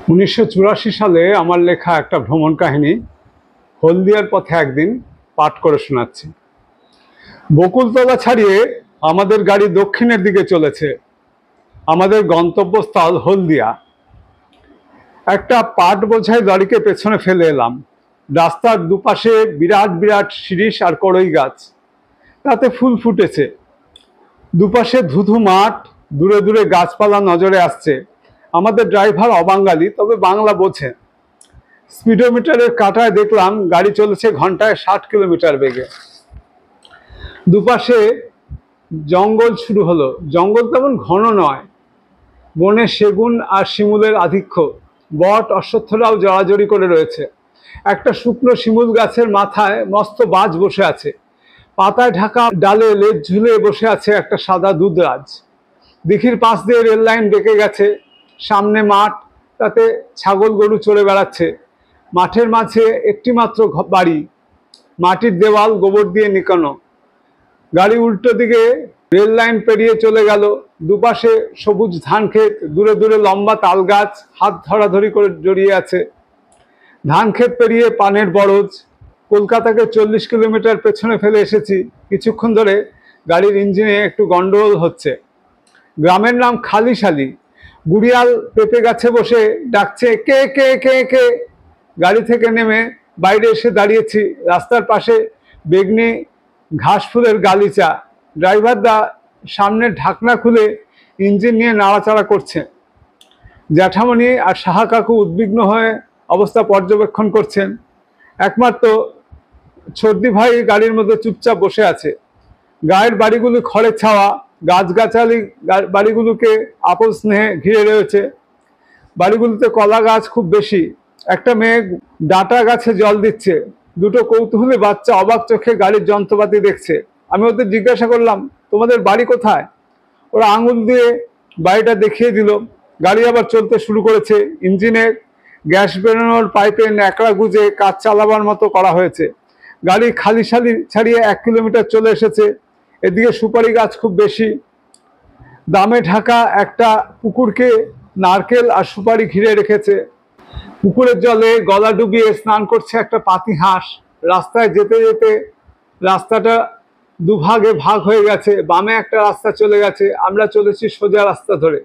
1984 সালে আমার লেখা একটা ভ্রমণ কাহিনী হলদিয়ার পথে একদিন পাঠ করে শোনাচ্ছি। বকুলতলা ছাড়িয়ে আমাদের গাড়ি দক্ষিণের দিকে চলেছে। আমাদের গন্তব্যস্থল হলদিয়া। একটা পাট বোঝাই গাড়িকে পেছনে ফেলে এলাম। রাস্তার দুপাশে বিরাট বিরাট শিরীষ আর কড়ই গাছ, তাতে ফুল ফুটেছে। দুপাশে ধুধু মাঠ, দূরে দূরে গাছপালা নজরে আসছে। আমাদের ড্রাইভার অবাঙালি, তবে বাংলা বোঝে। স্পিডোমিটারের কাঁটায় দেখলাম গাড়ি চলেছে ঘন্টায় 60 কিলোমিটার বেগে। দুপাশে জঙ্গল শুরু হলো। জঙ্গল তেমন ঘন নয়, বনে সেগুন আর শিমুলের আধিক্য। বট অশ্বত্থরাও জড়াজড়ি করে রয়েছে। একটা শুকনো শিমুল গাছের মাথায় মস্ত বাজ বসে আছে। পাতায় ঢাকা ডালে লেজ ঝুলে বসে আছে একটা সাদা দুধরাজ। দিঘির পাশ দিয়ে রেল লাইন বেঁকে গেছে। সামনে মাঠ, তাতে ছাগল গরু চড়ে বেড়াচ্ছে। মাঠের মাঝে একটি মাত্র বাড়ি, মাটির দেওয়াল গোবর দিয়ে নিকানো। গাড়ি উল্টো দিকে রেল লাইন পেরিয়ে চলে গেল। দুপাশে সবুজ ধান ক্ষেত, দূরে দূরে লম্বা তাল গাছ হাত ধরাধরি করে জড়িয়ে আছে। ধান ক্ষেত পেরিয়ে পানের বরজ। কলকাতাকে 40 কিলোমিটার পেছনে ফেলে এসেছি। কিছুক্ষণ ধরে গাড়ির ইঞ্জিনে একটু গন্ডগোল হচ্ছে। গ্রামের নাম খালিশালি। গুড়িয়াল পেঁপে গাছে বসে ডাকছে, কে কে কে কে। গাড়ি থেকে নেমে বাইরে এসে দাঁড়িয়েছি। রাস্তার পাশে বেগনি ঘাস ফুলের গালিচা। ড্রাইভারদা সামনের ঢাকনা খুলে ইঞ্জিন নিয়ে নাড়াচাড়া করছে। জ্যাঠামণি আর সাহা কাকু উদ্বিগ্ন হয়ে অবস্থা পর্যবেক্ষণ করছেন। একমাত্র ছর্দি ভাই গাড়ির মধ্যে চুপচাপ বসে আছে। গায়ের বাড়িগুলো খড়ের ছাওয়া, গাছগাছালি বাড়িগুলোকে আপন স্নেহে ঘিরে রয়েছে। বাড়িগুলোতে কলা গাছ খুব বেশি। একটা মেয়ে ডাঁটা গাছে জল দিচ্ছে। দুটো কৌতূহলী বাচ্চা অবাক চোখে গাড়ির যন্ত্রপাতি দেখছে। আমি ওদের জিজ্ঞাসা করলাম, তোমাদের বাড়ি কোথায়? ওরা আঙুল দিয়ে বাড়িটা দেখিয়ে দিল। গাড়ি আবার চলতে শুরু করেছে। ইঞ্জিনের গ্যাস বেরোনোর পাইপে ন্যাকড়া গুঁজে কাজ চালাবার মতো করা হয়েছে। গাড়ি খালিশালি ছাড়িয়ে 1 কিলোমিটার চলে এসেছে। এদিকে সুপারি গাছ খুব বেশি। দামে ঢাকা একটা পুকুরকে নারকেল আর সুপারি ঘিরে রেখেছে। পুকুরের জলে গলা ডুবিয়ে স্নান করছে একটা পাতি হাঁস। রাস্তায় যেতে যেতে রাস্তাটা দুভাগে ভাগ হয়ে গেছে। বামে একটা রাস্তা চলে গেছে, আমরা চলেছি সোজা রাস্তা ধরে।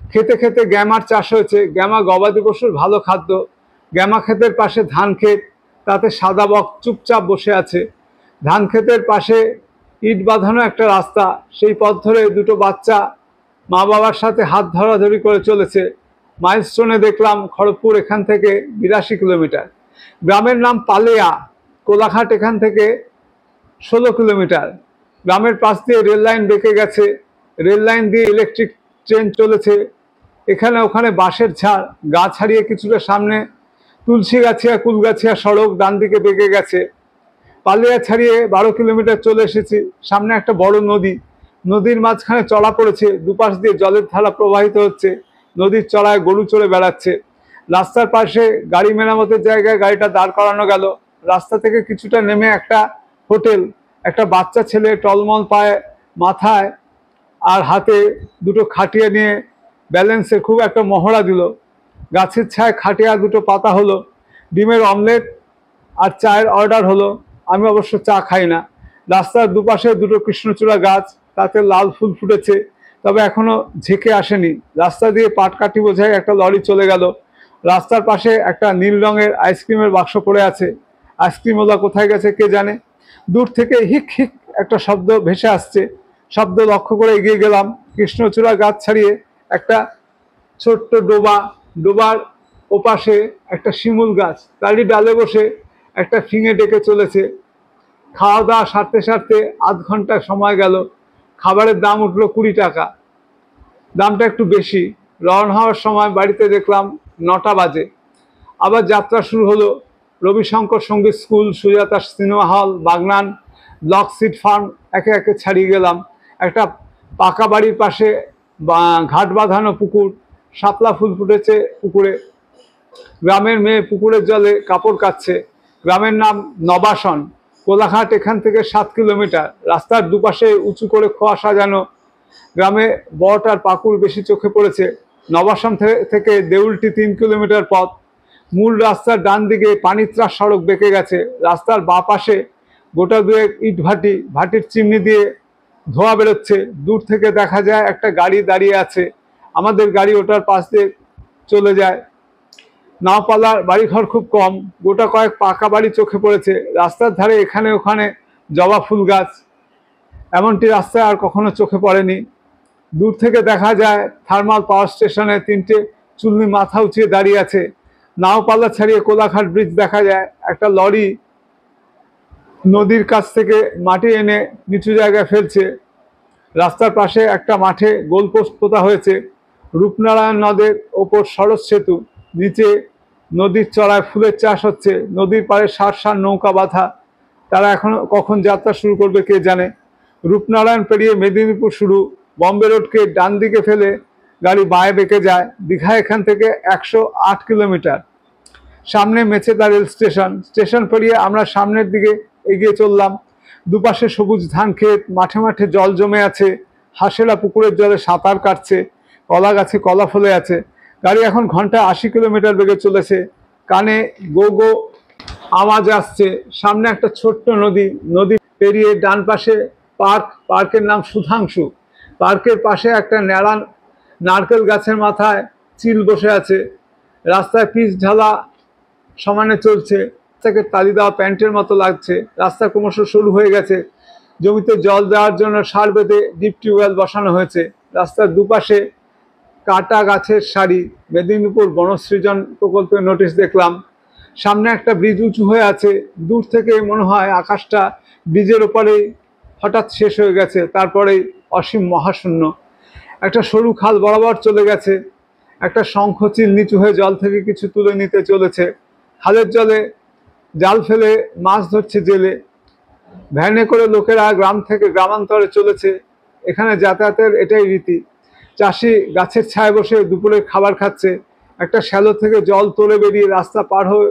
খেতে খেতে গ্যামার চাষ হয়েছে। গ্যামা গবাদি পশুর ভালো খাদ্য। গ্যামা ক্ষেতের পাশে ধান ক্ষেত, তাতে সাদা বক চুপচাপ বসে আছে। ধান ক্ষেতের পাশে ইট বাঁধানো একটা রাস্তা। সেই পথ ধরে দুটো বাচ্চা মা বাবার সাথে হাত ধরাধরি করে চলেছে। মাইলস্টোনে দেখলাম খড়গপুর এখান থেকে 82 কিলোমিটার। গ্রামের নাম পালেয়া। কোলাঘাট এখান থেকে 16 কিলোমিটার। গ্রামের পাশ দিয়ে রেল লাইন বেঁকে গেছে। রেল লাইন দিয়ে ইলেকট্রিক ট্রেন চলেছে। এখানে ওখানে বাঁশের ঝাড়। গাছ হারিয়ে কিছুটা সামনে তুলসী গাছিয়া কুলগাছিয়া সড়ক ডান দিকে বেঁকে গেছে। পালিয়া ছাড়িয়ে 12 কিলোমিটার চলে এসেছি। সামনে একটা বড় নদী। নদীর মাঝখানে চড়া পড়েছে। দুপাশ দিয়ে জলের ধারা প্রবাহিত হচ্ছে। নদীর চড়ায় গরু চড়ে বেড়াচ্ছে। রাস্তার পাশে গাড়ি মেরামতের জায়গায় গাড়িটা দাঁড় করানো গেল। রাস্তা থেকে কিছুটা নেমে একটা হোটেল। একটা বাচ্চা ছেলে টলমল পায়ে, মাথায় আর হাতে দুটো খাটিয়া নিয়ে ব্যালেন্সে খুব একটা মহড়া দিল। গাছের ছায় খাটিয়া দুটো পাতা হলো। ডিমের অমলেট আর চায়ের অর্ডার হলো। আমি অবশ্য চা খাই না। রাস্তার দুপাশে দুটো কৃষ্ণচূড়া গাছ, তাতে লাল ফুল ফুটেছে, তবে এখনো ঝেঁকে আসেনি। রাস্তা দিয়ে পাটকাঠি বোঝাই একটা লরি চলে গেল। রাস্তার পাশে একটা নীল রঙের আইসক্রিমের বাক্স পড়ে আছে। আইসক্রিমওয়ালা কোথায় গেছে কে জানে। দূর থেকে হিক হিক একটা শব্দ ভেসে আসছে। শব্দ লক্ষ্য করে এগিয়ে গেলাম। কৃষ্ণচূড়া গাছ ছাড়িয়ে একটা ছোট্ট ডোবা। ডোবার ওপাশে একটা শিমুল গাছ, তারই ডালে বসে একটা ফিঙে ডেকে চলেছে। খাওয়া দাওয়া সারতে সারতে আধ ঘন্টা সময় গেল। খাবারের দাম উঠলো 20 টাকা। দামটা একটু বেশি। রওনা হওয়ার সময় বাড়িতে দেখলাম 9টা বাজে। আবার যাত্রা শুরু হলো। রবিশঙ্কর সঙ্গীত school, Sujata cinema hall, Bagnan, block seat farm একে একে ছাড়িয়ে গেলাম। একটা পাকা বাড়ির পাশে ঘাট বাঁধানো পুকুর। শাপলা ফুল ফুটেছে পুকুরে। গ্রামের মেয়ে পুকুরের জলে কাপড় কাচ্ছে। গ্রামের নাম নবাসন। কোলাঘাট এখান থেকে 7 কিলোমিটার। রাস্তার দুপাশে উঁচু করে খোয়া সাজানো। গ্রামে বট আর পাকুড় বেশি চোখে পড়েছে। নবাসাম থেকে দেউলটি 3 কিলোমিটার পথ। মূল রাস্তার ডান দিকে পানির ত্রাস সড়ক বেঁকে গেছে। রাস্তার বাঁ পাশে গোটা দুয়েক ইট ভাটি, ভাটির চিমনি দিয়ে ধোঁয়া বেরোচ্ছে। দূর থেকে দেখা যায় একটা গাড়ি দাঁড়িয়ে আছে, আমাদের গাড়ি ওটার পাশ দিয়ে চলে যায়। নাওপালার বাড়িঘর খুব কম, গোটা কয়েক পাকা বাড়ি চোখে পড়েছে। রাস্তার ধারে এখানে ওখানে জবা ফুল গাছ, এমনটি রাস্তায় আর কখনো চোখে পড়েনি। দূর থেকে দেখা যায় থার্মাল পাওয়ার স্টেশনে 3টে চুল্লি মাথা উঁচিয়ে দাঁড়িয়ে আছে। নাওপালা ছাড়িয়ে কোলাঘাট ব্রিজ দেখা যায়। একটা লরি নদীর কাছ থেকে মাটি এনে নিচু জায়গায় ফেলছে। রাস্তার পাশে একটা মাঠে গোলপোস্ট পোতা হয়েছে। রূপনারায়ণ নদের ওপর সড়ক সেতু, নিচে নদীর চড়ায় ফুলের চাষ হচ্ছে। নদীর পাড়ে সার সার নৌকা বাঁধা, তারা এখনো কখন যাত্রা শুরু করবে কে জানে। রূপনারায়ণ পেরিয়ে মেদিনীপুর শুরু। বম্বে রোডকে ডান দিকে ফেলে গাড়ি বাঁয়ে বেঁকে যায়। দীঘা এখান থেকে 108 কিলোমিটার। সামনে মেচেদা রেল স্টেশন। স্টেশন পেরিয়ে আমরা সামনের দিকে এগিয়ে চললাম। দুপাশে সবুজ ধান ক্ষেত, মাঠে মাঠে জল জমে আছে। হাঁসেরা পুকুরের জলে সাঁতার কাটছে, কলা গাছে কলা ফলে আছে। গাড়ি এখন ঘন্টায় 80 কিলোমিটার বেগে চলেছে। কানে গো গো আওয়াজ আসছে। সামনে একটা ছোট্ট নদী, নদী পেরিয়ে ডান পাশে পার্ক, পার্কের নাম সুধাংশু। পার্কের পাশে একটা ন্যাড়া নারকেল গাছের মাথায় চিল বসে আছে। রাস্তায় পিচ ঢালা সমানে চলছে, তাকে তালি দেওয়া প্যান্টের মতো লাগছে। রাস্তা ক্রমশ সরু হয়ে গেছে। জমিতে জল দেওয়ার জন্য সার বেঁধে ডিপ টিউবওয়েল বসানো হয়েছে। রাস্তার দুপাশে কাটা গাছের সারি। মেদিনীপুর বনসৃজন প্রকল্পের নোটিশ দেখলাম। সামনে একটা ব্রিজ উঁচু হয়ে আছে। দূর থেকে মনে হয় আকাশটা ব্রিজের ওপরেই হঠাৎ শেষ হয়ে গেছে, তারপরেই অসীম মহাশূন্য। একটা সরু খাল বরাবর চলে গেছে। একটা শঙ্খচিল নিচু হয়ে জল থেকে কিছু তুলে নিতে চলেছে। খালের জলে জাল ফেলে মাছ ধরছে জেলে। ভ্যানে করে লোকেরা গ্রাম থেকে গ্রামান্তরে চলেছে। এখানে যাতায়াতের এটাই রীতি। চাষি গাছের ছায় বসে দুপুরের খাবার খাচ্ছে। একটা শ্যালো থেকে জল তোলে বেরিয়ে রাস্তা পার হয়ে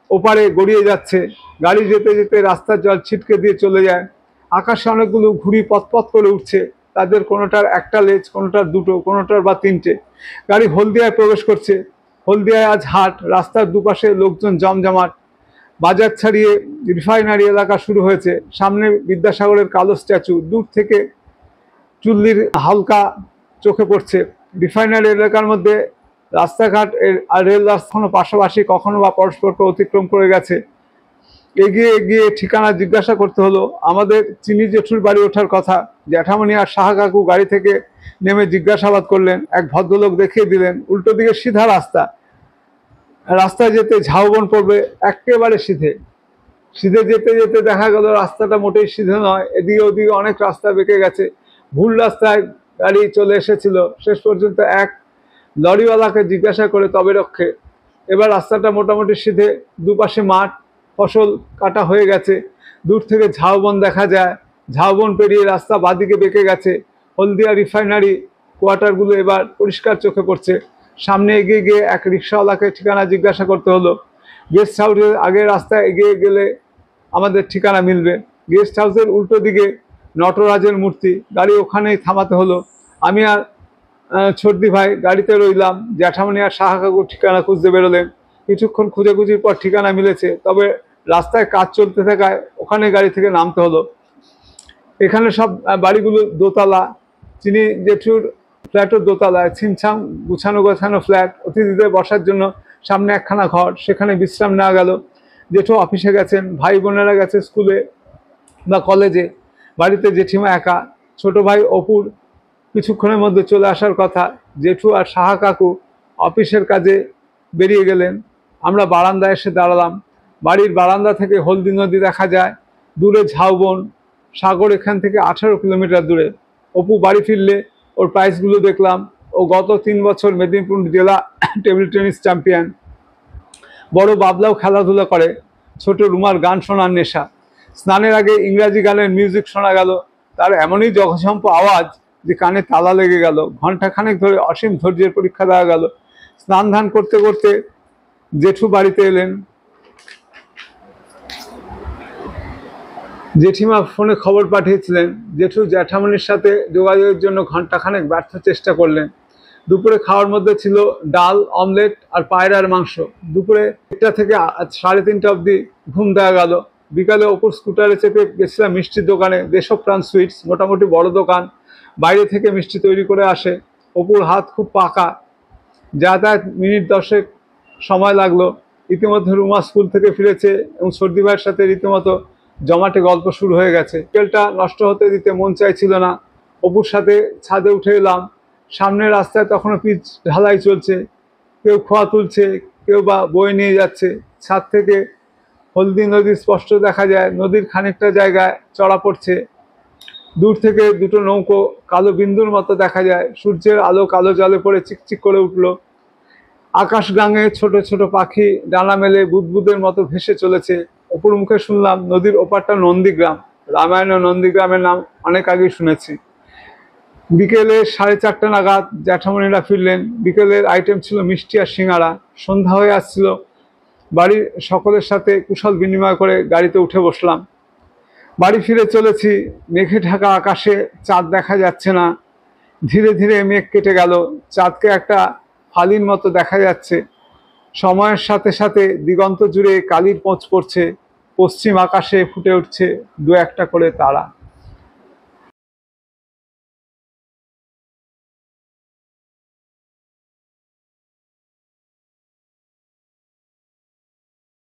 ওপারে গড়িয়ে যাচ্ছে। গাড়ি যেতে যেতে রাস্তার জল ছিটকে দিয়ে চলে যায়। আকাশে অনেকগুলো ঘুড়ি পথ করে উঠছে। তাদের কোনোটার একটা লেজ, কোনোটার দুটো, কোনোটার বা 3টে। গাড়ি হলদিয়ায় প্রবেশ করছে। হলদিয়ায় আজ হাট। রাস্তার দুপাশে লোকজন জমজমাট। বাজার ছাড়িয়ে রিফাইনারি এলাকা শুরু হয়েছে। সামনে বিদ্যাসাগরের কালো স্ট্যাচু। দূর থেকে চুল্লির হালকা চোখে পড়ছে। রিফাইনারি এলাকার মধ্যে রাস্তাঘাট আর রেল রাস্তা পাশাপাশি, কখনো বা পরস্পরকে অতিক্রম করে গেছে। এগিয়ে এগিয়ে ঠিকানা জিজ্ঞাসা করতে হলো। আমাদের চিনি জেঠুর বাড়ি ওঠার কথা। জ্যাঠামণি আর সাহা কাকু গাড়ি থেকে নেমে জিজ্ঞাসাবাদ করলেন। এক ভদ্রলোক দেখিয়ে দিলেন উল্টো দিকে সিধা রাস্তা। রাস্তায় যেতে ঝাউবন পড়বে, একেবারে সিধে। সিধে যেতে যেতে দেখা গেল রাস্তাটা মোটেই সিধে নয়। এদিকে ওদিকে অনেক রাস্তা বেঁকে গেছে। ভুল রাস্তায় গাড়ি চলে এসেছিল। শেষ পর্যন্ত এক লরিওয়ালাকে জিজ্ঞাসা করে তবে রক্ষে। এবার রাস্তাটা মোটামুটি সিধে। দুপাশে মাঠ, ফসল কাটা হয়ে গেছে। দূর থেকে ঝাউবন দেখা যায়। ঝাউবন পেরিয়ে রাস্তা বাঁদিকে বেঁকে গেছে। হলদিয়া রিফাইনারি কোয়ার্টারগুলো এবার পরিষ্কার চোখে পড়ছে। সামনে এগিয়ে গিয়ে এক রিক্সাওয়ালাকে ঠিকানা জিজ্ঞাসা করতে হলো। গেস্ট হাউসের আগের রাস্তায় এগিয়ে গেলে আমাদের ঠিকানা মিলবে। গেস্ট হাউসের উল্টো দিকে নটরাজের মূর্তি। গাড়ি ওখানেই থামাতে হলো। আমি আর ছর্দি ভাই গাড়িতে রইলাম। জ্যাঠামণি আর সাহা কাকু ঠিকানা খুঁজতে বেরোলেন। কিছুক্ষণ খুঁজেখুঁজির পর ঠিকানা মিলেছে, তবে রাস্তায় কাজ চলতে থাকায় ওখানে গাড়ি থেকে নামতে হলো। এখানে সব বাড়িগুলো দোতলা। চিনি জেঠুর ফ্ল্যাটও দোতলায়। ছিমছাম গুছানো গোছানো ফ্ল্যাট। অতিথিদের বসার জন্য সামনে একখানা ঘর, সেখানে বিশ্রাম নেওয়া গেল। জেঠু অফিসে গেছেন, ভাই বোনেরা গেছে স্কুলে বা কলেজে। বাড়িতে জেঠিমা একা। ছোট ভাই অপুর কিছুক্ষণের মধ্যে চলে আসার কথা। জেঠু আর সাহা কাকু অফিসের কাজে বেরিয়ে গেলেন। আমরা বারান্দায় এসে দাঁড়ালাম। বাড়ির বারান্দা থেকে হলদি নদী দেখা যায়। দূরে ঝাউবন। সাগর এখান থেকে 18 কিলোমিটার দূরে। অপু বাড়ি ফিরলে ওর প্রাইজগুলো দেখলাম। ও গত 3 বছর মেদিনীপুর জেলা টেবিল টেনিস চ্যাম্পিয়ন। বড় বাবলাও খেলাধুলা করে। ছোট রুমার গান শোনার নেশা। স্নানের আগে ইংরাজি গানের মিউজিক শোনা গেল। তার এমনই জঘসম্প আওয়াজ যে কানে তালা লেগে গেল। ঘন্টাখানেক ধরে অসীম ধৈর্যের পরীক্ষা দেওয়া গেল। স্নান ধান করতে করতে জেঠু বাড়িতে এলেন। জেঠিমা ফোনে খবর পাঠিয়েছিলেন। জেঠু জ্যাঠামণির সাথে যোগাযোগের জন্য ঘন্টাখানেক ব্যর্থ চেষ্টা করলেন। দুপুরে খাওয়ার মধ্যে ছিল ডাল, অমলেট আর পায়রার মাংস। দুপুরে 1টা থেকে 3:30 অবধি ঘুম দেওয়া গেল। বিকালে অপুর স্কুটারে চেপে গেছিলাম মিষ্টির দোকানে, দেশপ্রাণ সুইটস, মোটামুটি বড় দোকান, বাইরে থেকে মিষ্টি তৈরি করে আসে। অপুর হাত খুব পাকা, যাতায়াত মিনিট 10 সময় লাগলো। ইতিমধ্যে রুমা স্কুল থেকে ফিরেছে এবং সর্দি ভাইয়ের সাথে রীতিমতো জমাটে গল্প শুরু হয়ে গেছে। বিকেলটা নষ্ট হতে দিতে মন চাইছিল না। অপুর সাথে ছাদে উঠে এলাম। সামনের রাস্তায় তখনও পিচ ঢালাই চলছে, কেউ খোয়া তুলছে, কেউ বা বয়ে নিয়ে যাচ্ছে। ছাদ থেকে হলদি নদী স্পষ্ট দেখা যায়, নদীর খানিকটা জায়গায় চড়া পড়ছে। দূর থেকে দুটো নৌকো কালো বিন্দুর মতো দেখা যায়। সূর্যের আলো কালো জলে পড়ে চিকচিক করে উঠল। আকাশ গাঙে ছোট ছোট পাখি ডানা মেলে বুদবুদের মতো ভেসে চলেছে। অপুর মুখে শুনলাম নদীর ওপারটা নন্দীগ্রাম। রামায়ণে নন্দীগ্রামের নাম অনেক আগেই শুনেছি। বিকেলে 4:30 নাগাদ জ্যাঠামণিরা ফিরলেন। বিকেলের আইটেম ছিল মিষ্টি আর সিঙ্গারা। সন্ধ্যা হয়ে আসছিল। বাড়ির সকলের সাথে কুশল বিনিময় করে গাড়িতে উঠে বসলাম। বাড়ি ফিরে চলেছি। মেঘে ঢাকা আকাশে চাঁদ দেখা যাচ্ছে না। ধীরে ধীরে মেঘ কেটে গেল। চাঁদকে একটা ফালির মতো দেখা যাচ্ছে। সময়ের সাথে সাথে দিগন্ত জুড়ে কালির পোঁচ পড়ছে। পশ্চিম আকাশে ফুটে উঠছে 2-1টা করে তারা।